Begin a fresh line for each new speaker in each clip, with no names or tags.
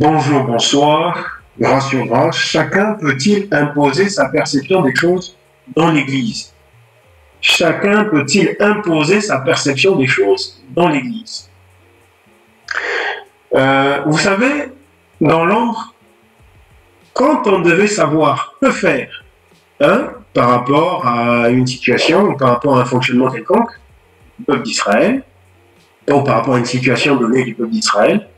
Bonjour, bonsoir, grâce sur grâce, chacun peut-il imposer sa perception des choses dans l'Église? Chacun peut-il imposer sa perception des choses dans l'Église? Vous savez, dans l'ombre, quand on devait savoir que faire par rapport à une situation ou par rapport à un fonctionnement quelconque du peuple d'Israël, ou par rapport à une situation donnée du peuple d'Israël,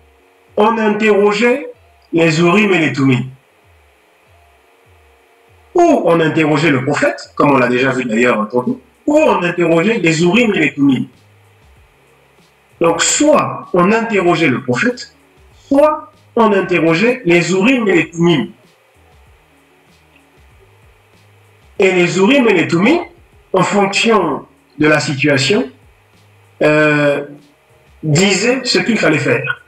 on interrogeait les Urim et les Thummim. Ou on interrogeait le prophète, comme on l'a déjà vu d'ailleurs tantôt, ou on interrogeait les Urim et les Thummim. Donc soit on interrogeait le prophète, soit on interrogeait les Urim et les Thummim. Et les Urim et les Thummim, en fonction de la situation, disaient ce qu'il fallait faire,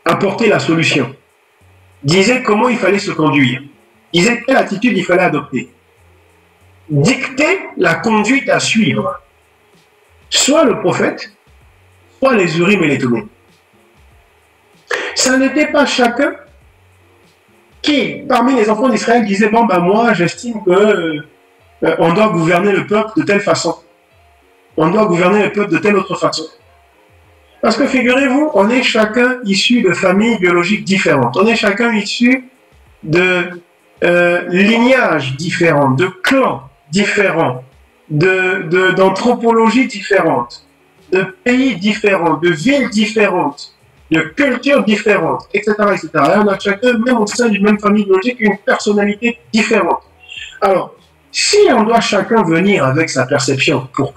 apporter la solution, disaient comment il fallait se conduire, disaient quelle attitude il fallait adopter, dicter la conduite à suivre, soit le prophète, soit les Urim et les Thummim. Ça n'était pas chacun qui, parmi les enfants d'Israël, disait bon ben moi j'estime que on doit gouverner le peuple de telle façon, on doit gouverner le peuple de telle autre façon. Parce que figurez-vous, on est chacun issu de familles biologiques différentes, on est chacun issu de lignages différents, de clans différents, d'anthropologies différentes, de pays différents, de villes différentes, de cultures différentes, etc., etc. Et on a chacun, même au sein d'une même famille biologique, une personnalité différente. Alors, si on doit chacun venir avec sa perception pour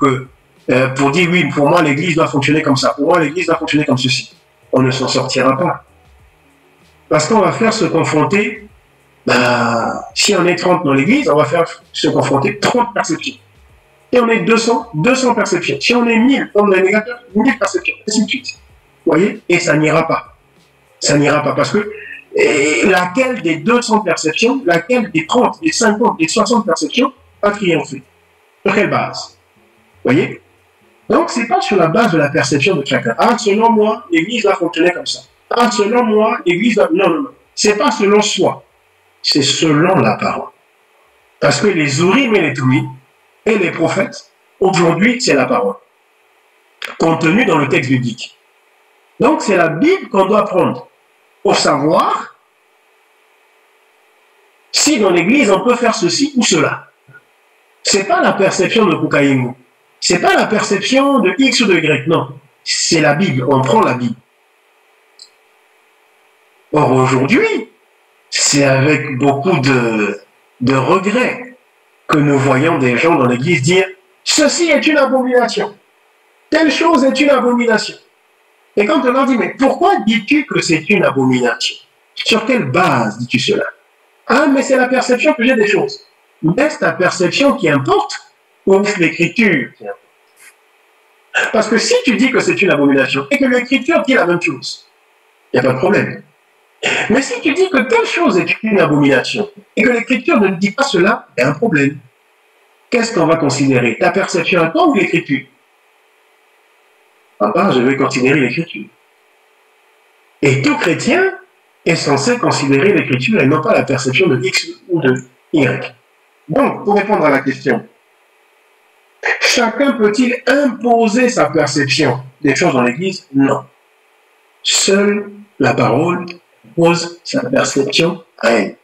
dire oui, pour moi l'Église doit fonctionner comme ça, pour moi l'Église doit fonctionner comme ceci, on ne s'en sortira pas. Parce qu'on va faire se confronter, si on est 30 dans l'Église, on va faire se confronter 30 perceptions. Et on est 200 perceptions. Si on est 1000, comme les négateurs, 1000 perceptions, ainsi de suite. Vous voyez? Et ça n'ira pas. Ça n'ira pas parce que laquelle des 200 perceptions, laquelle des 30, des 50, des 60 perceptions a triomphé? Sur quelle base? Vous voyez? Donc, ce n'est pas sur la base de la perception de chacun. Ah, selon moi, l'Église va fonctionner comme ça. Ah, selon moi, l'Église va... Non, non, non. Ce n'est pas selon soi. C'est selon la parole. Parce que les Urim et les Thummim et les prophètes, aujourd'hui, c'est la parole. Contenue dans le texte biblique. Donc, c'est la Bible qu'on doit prendre pour savoir si dans l'Église, on peut faire ceci ou cela. Ce n'est pas la perception de Koukaïmou. Ce n'est pas la perception de X ou de Y, non. C'est la Bible, on prend la Bible. Or, aujourd'hui, c'est avec beaucoup de regrets que nous voyons des gens dans l'Église dire « Ceci est une abomination. Telle chose est une abomination. » Et quand on leur dit « Mais pourquoi dis-tu que c'est une abomination? Sur quelle base dis-tu cela? » Ah, mais c'est la perception que j'ai des choses. Mais c'est ta perception qui importe ou l'Écriture qui importe? Parce que si tu dis que c'est une abomination et que l'Écriture dit la même chose, il n'y a pas de problème. Mais si tu dis que telle chose est une abomination et que l'Écriture ne dit pas cela, il y a un problème. Qu'est-ce qu'on va considérer? Ta perception à toi ou l'Écriture? Ah, je vais considérer l'Écriture. Et tout chrétien est censé considérer l'Écriture et non pas la perception de X ou de Y. Donc, pour répondre à la question, chacun peut-il imposer sa perception des choses dans l'Église? Non. Seule la parole pose sa perception à elle.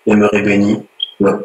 Demeurez béni. Non.